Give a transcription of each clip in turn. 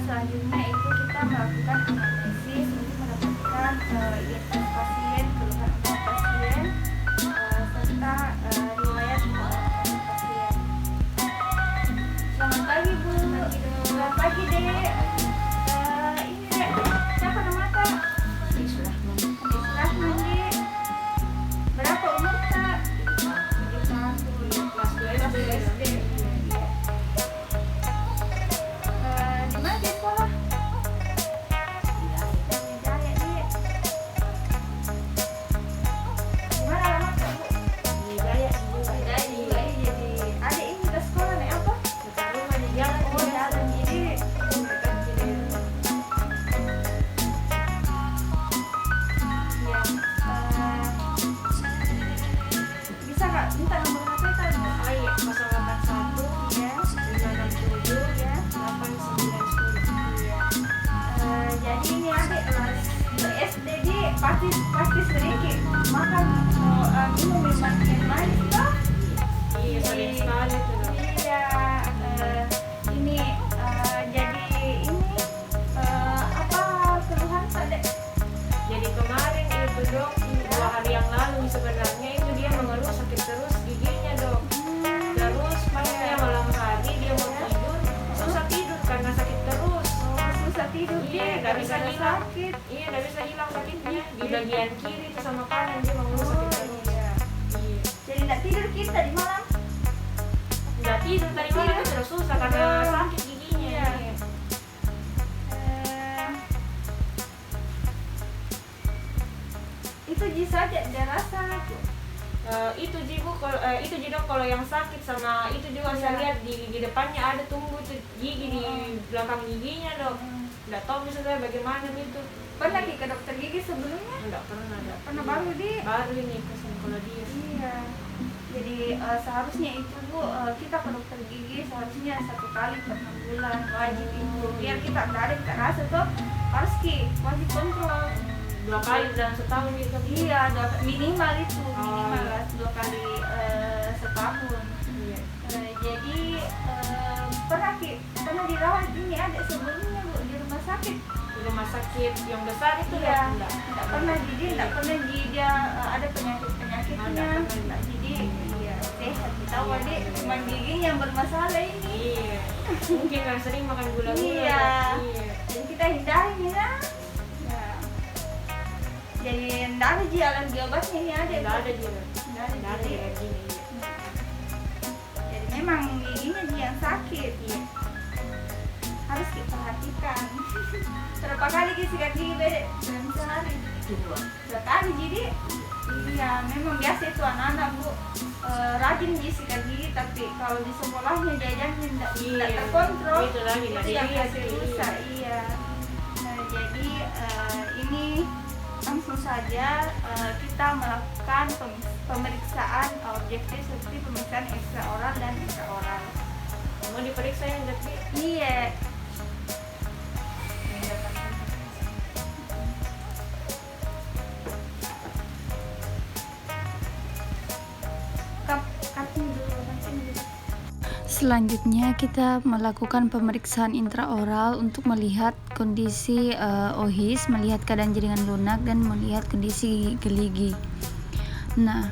selanjutnya itu kita melakukan anamnesis untuk mendapatkan identitas pasien, keluhan pasien, serta riwayat pengobatan pasien. Selamat pagi Bu. Selamat pagi Dek. Ini Dek, siapa nama Kak? Israhman. Israhman Dek. Berapa umur Kak? 71, kelas 2 SD. Di mana di sekolah? Di Jaya Dek. Di mana alamat Kak Bu? Di Jaya. Jadi adik ini ke sekolah naik apa? Jalan. Jadi ya, bisa Kak minta nomor HP Kak? Iya, 081 Iya, 567 ya. 8910. Iya. Jadi ini adik kelas SD di pasti sedikit makan minum minuman manis toh? Iya, sering sekali tuh. Iya, ini jadi ini apa keluhan Dek? Jadi kemarin itu dok, 2 hari yang lalu sebenarnya itu dia mengeluh sakit terus giginya dok. Terus pasnya malam hari dia mau tidur, susah tidur karena sakit terus. Susah tidur Iya, Dek, nggak bisa gara-gara hilang. sakit. Iya, nggak bisa hilang sakitnya. Di bagian kiri itu sama kanan dia mengeluh sakit terus. Iya. Iya. Jadi nggak tidur kita di malam. Nggak tidur tadi malam itu udah susah karena sakit giginya. Iya. Iya. Itu ji saja dia rasa tuh. Itu jibu itu jidok kalau yang sakit sama itu juga saya Iya. lihat di gigi depannya ada tumbuh tuh gigi di belakang giginya dok. Nggak tahu bisa saya bagaimana gitu. Pernah ke dokter gigi sebelumnya? Nggak pernah dok. Pernah baru di? Baru ini kesan kalau dia. Iya. Jadi seharusnya itu Bu, kita ke dokter gigi seharusnya 1 kali per 6 bulan wajib itu. Biar kita nggak ada kita rasa tuh harus wajib kontrol. 2 kali dalam setahun gitu. Iya, minimal itu minimal iya. lah 2 kali setahun. Iya. Jadi pernah dirawat ini ada sebelumnya Bu di rumah sakit. Di rumah sakit yang besar itu Iya, enggak. nggak pernah jadi, nggak pernah jadi dia ada penyakitnya. Nggak pernah. Nggak jadi, iya sehat. Tahu adik, cuma gigi yang bermasalah ini. Iya. Mungkin karena sering makan gula-gula. Iya. Dok. Iya. Jadi kita hindari ya. Ya. Jadi nggak ada ji alergi obatnya ini ada. Nggak ada juga. Nggak ada. Nggak ada Jadi, ya gini. Iya. jadi memang giginya ji yang sakit. Iya. Harus kita perhatikan. Berapa kali sikat gigi Bede? Dalam sehari? 2 kali jadi. Iya, memang biasa itu anak-anak Bu rajin sikat gigi, tapi kalau di sekolahnya jajannya tidak Iya. terkontrol. Itu lagi, Itu nggak yang dilihat, kasih iya. rusak. Iya. Nah, jadi ini langsung saja kita melakukan pemeriksaan objektif seperti pemeriksaan ekstraoral dan intraoral. Mau diperiksa yang tapi Iya. Selanjutnya kita melakukan pemeriksaan intraoral untuk melihat kondisi OHIS, melihat keadaan jaringan lunak dan melihat kondisi geligi. Nah,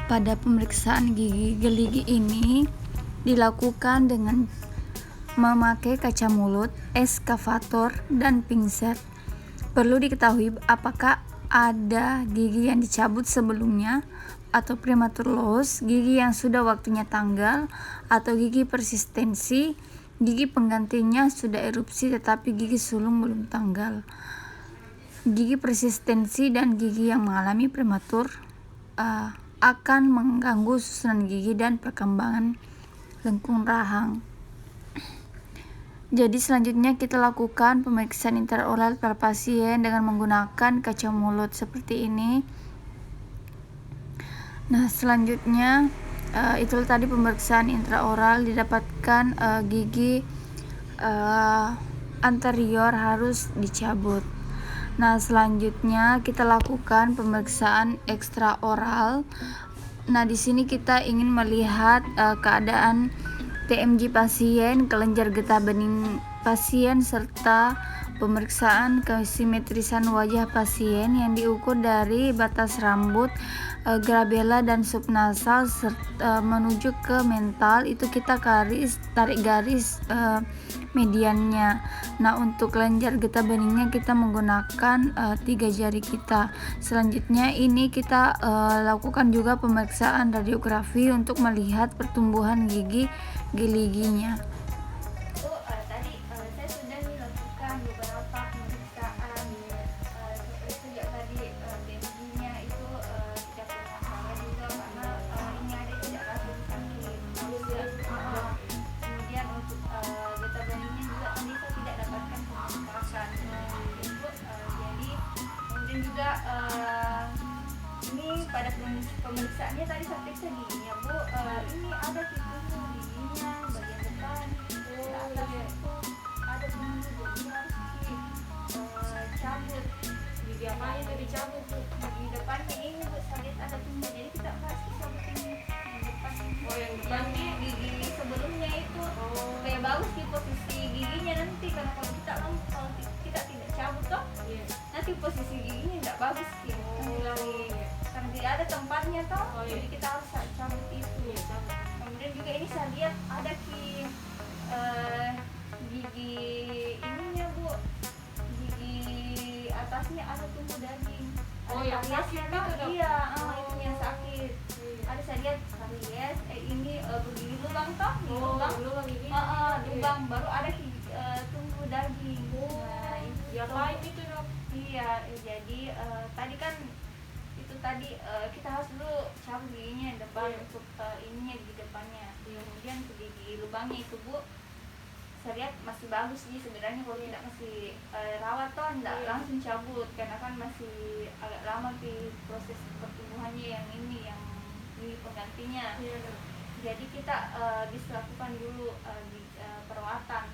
pada pemeriksaan gigi geligi ini dilakukan dengan memakai kaca mulut, eskavator, dan pinset. Perlu diketahui apakah ada gigi yang dicabut sebelumnya atau prematur loss, gigi yang sudah waktunya tanggal, atau gigi persistensi, gigi penggantinya sudah erupsi tetapi gigi sulung belum tanggal. Gigi persistensi dan gigi yang mengalami prematur akan mengganggu susunan gigi dan perkembangan lengkung rahang. Jadi selanjutnya kita lakukan pemeriksaan intraoral pada pasien dengan menggunakan kaca mulut seperti ini. Nah, selanjutnya itu tadi pemeriksaan intraoral, didapatkan gigi anterior harus dicabut. Nah, selanjutnya kita lakukan pemeriksaan ekstraoral. Nah, di sini kita ingin melihat keadaan TMJ pasien, kelenjar getah bening pasien serta pemeriksaan kesimetrisan wajah pasien yang diukur dari batas rambut, glabella dan subnasal menuju ke mental. Itu kita tarik garis mediannya. Nah, untuk kelenjar getah beningnya kita menggunakan 3 jari kita. Selanjutnya ini kita lakukan juga pemeriksaan radiografi untuk melihat pertumbuhan gigi geliginya. Itu tadi saya sudah lakukan beberapa pemeriksaan, seperti juga tadi tensinya itu tidak pernah salah juga karena ini ada tidak langsung sakit. Kemudian untuk getah beningnya juga tadi saya tidak dapatkan pemeriksaan itu, jadi kemudian juga ini pada pemeriksaannya tadi saya periksa giginya Bu, ini ada tumbuh giginya bagian depan, atas itu ada tumbuh, jadi harus dicabut. Gigi apanya tuh dicabut tuh? Di depannya ini Bu, saya lihat ada tumbuh, jadi kita pasti cabut ini yang depan. Oh, yang depan Yang nih? gigi sebelumnya itu supaya bagus di posisi giginya nanti, karena kalau kita tidak cabut toh Iya. nanti posisi giginya tidak bagus karena tidak ada tempatnya toh. Oh, iya. Jadi kita harus cabut itu. Iya, cabut. Kemudian juga ini saya lihat ada gigi ininya Bu, gigi atasnya ada tumbuh daging. Oh, Ada yang kariesnya sakit toh. itu, Dok? Iya, Oh. itu yang sakit. Iya. Ada saya lihat karies, ini begini lubang toh, di Oh, lubang. lubang gigi. Lubang baru ada tumbuh daging. Nah, itu Diapain itu Dok? iya, jadi tadi kan itu tadi kita harus dulu cabut giginya depan. Iya. Untuk ininya gigi depannya. Iya. Kemudian untuk gigi lubangnya itu Bu, saya lihat masih bagus sih sebenarnya, kalau tidak masih rawat toh tidak Iya. langsung cabut karena kan masih agak lama di proses pertumbuhannya yang ini, yang gigi penggantinya. Iya Dok. Jadi kita bisa lakukan dulu perawatan.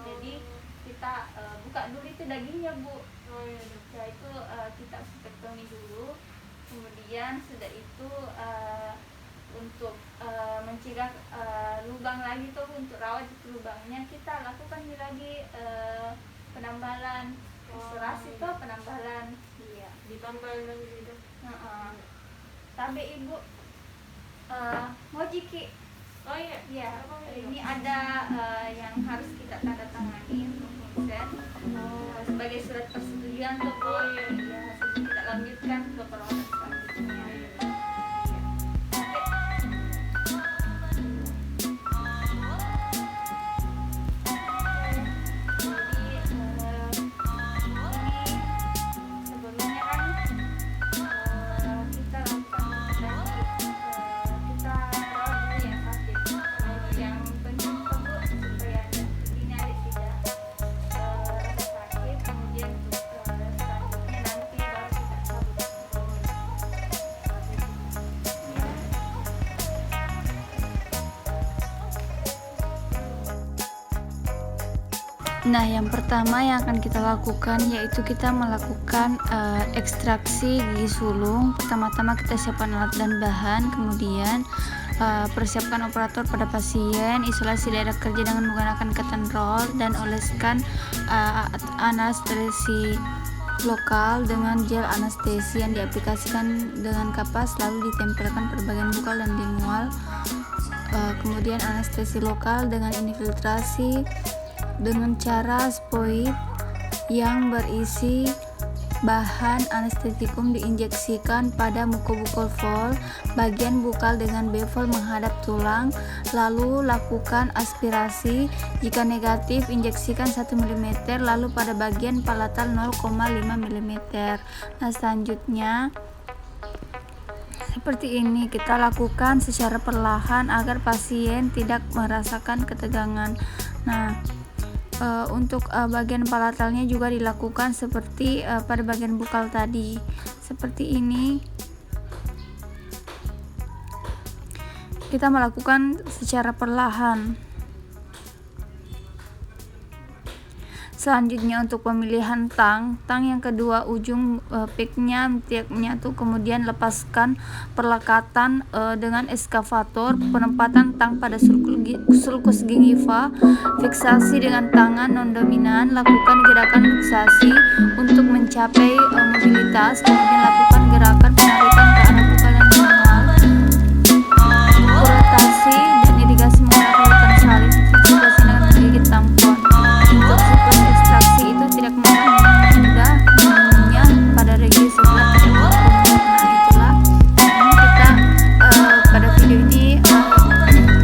Jadi kita buka dulu itu dagingnya Bu. Oh iya Dok. Ya itu kita spektomi dulu. Kemudian sudah itu untuk mencegah lubang lagi tuh, untuk rawat itu lubangnya kita lakukan lagi penambalan restorasi tuh, penambalan. Iya. Ditambal lagi Dok. Tapi Ibu mau Jiki. Oh iya. Iya, Apa ini ada yang harus kita tanda tangani untuk konsen sebagai surat persetujuan tuh Bu. Oh, iya. Ya, sebelum kita lanjutkan ke perawatan selanjutnya. Sebelumnya kan kita lakukan tadi kita rawat dulu yang sakit. Yang penting tuh Bu, supaya giginya adik tidak rasa sakit. Kemudian untuk selanjutnya nanti baru kita cabut. Nah, yang pertama yang akan kita lakukan yaitu kita melakukan ekstraksi gigi sulung. Pertama-tama kita siapkan alat dan bahan, kemudian persiapkan operator pada pasien, isolasi daerah kerja dengan menggunakan cotton roll, dan oleskan anestesi lokal dengan gel anestesi yang diaplikasikan dengan kapas lalu ditempelkan pada bagian bukal dan lingual. Kemudian anestesi lokal dengan infiltrasi dengan cara spoid yang berisi bahan anestetikum diinjeksikan pada mukobuccal bagian bukal dengan bevel menghadap tulang, lalu lakukan aspirasi. Jika negatif, injeksikan 1 mm, lalu pada bagian palatal 0,5 mm. Nah, selanjutnya seperti ini kita lakukan secara perlahan agar pasien tidak merasakan ketegangan. Nah, untuk bagian palatalnya juga dilakukan seperti pada bagian bukal tadi, seperti ini. Kita melakukan secara perlahan. Selanjutnya untuk pemilihan tang yang kedua ujung peaknya tiap menyatu, kemudian lepaskan perlekatan dengan eskavator, penempatan tang pada sulcus gingiva, fiksasi dengan tangan non dominan, lakukan gerakan fiksasi untuk mencapai mobilitas, kemudian lakukan gerakan penarikan ke arah bukal dan manual, rotasi dan irigasi menggunakan hutan salin, situasi dengan menggigit tampon. Untuk siklus ekstraksi itu tidak mudah menemunya pada regi sebelah tidak berkumpul. Nah itulah ini kita pada video ini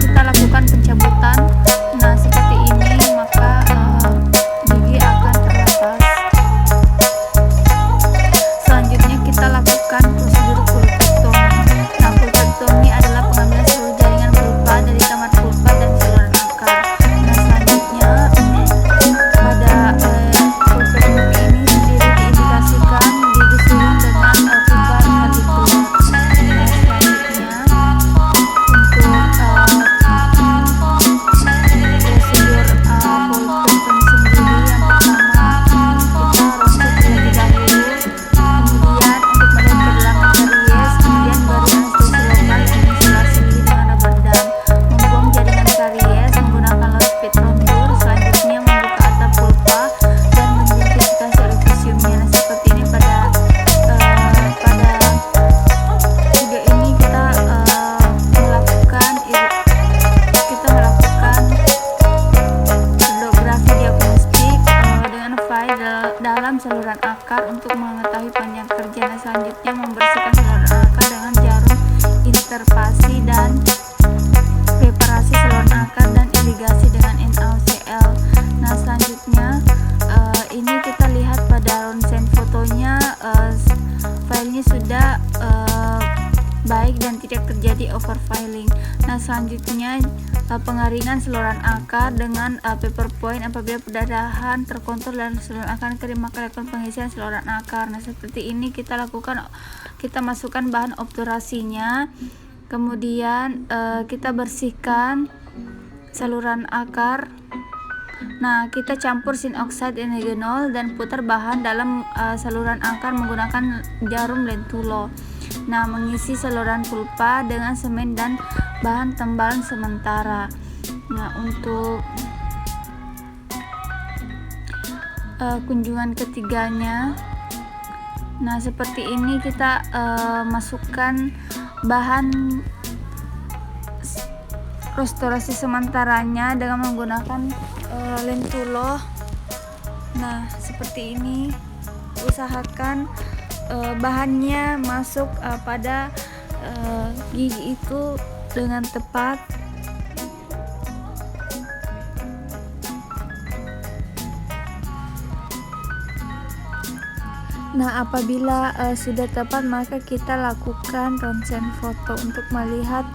kita lakukan pencabutan. Nah seperti ini maka gigi akan terlepas. Selanjutnya kita lakukan prosedur pulpektomi. Nah pulpektomi adalah pengambilan seluruh jaringan pulpa dari kamar pulpa dan saluran akar. Nah selanjutnya pada pulpektomi ini sendiri diindikasikan gigi sulung dengan pulpa mandibular. Nah selanjutnya untuk prosedur pulpektomi sendiri, yang pertama kita ronsen terlebih dahulu, kemudian untuk melihat kedalaman karies, kemudian baru anestesi lokal dan isolasi dengan rubber dam, membuang jaringan karies menggunakan low speed rotor, selanjutnya membuka atap pulpa dan mengidentifikasi orifisiumnya. Nah seperti ini pada video ini kita melakukan radiographi diagnostik dengan file dalam saluran akar untuk mengetahui panjang kerja. Nah selanjutnya membersihkan saluran akar dengan jarum interpasi dan preparasi saluran akar dan irigasi dengan NaCl. Nah selanjutnya ini kita lihat pada ronsen fotonya, filenya sudah baik dan tidak terjadi overfiling. Nah selanjutnya pengaringan saluran akar dengan paper point apabila perdarahan terkontrol dan saluran akar kering, maka lakukan pengisian saluran akar. Nah seperti ini kita lakukan, kita masukkan bahan obturasinya, kemudian kita bersihkan saluran akar. Nah kita campur zinc oxide dan eugenol dan putar bahan dalam saluran akar menggunakan jarum lentulo. Nah mengisi saluran pulpa dengan semen dan bahan tembalan sementara. Nah untuk kunjungan ketiganya, nah seperti ini kita masukkan bahan restorasi sementaranya dengan menggunakan lentulo. Nah seperti ini, usahakan bahannya masuk pada gigi itu dengan tepat. Nah apabila sudah tepat maka kita lakukan ronsen foto untuk melihat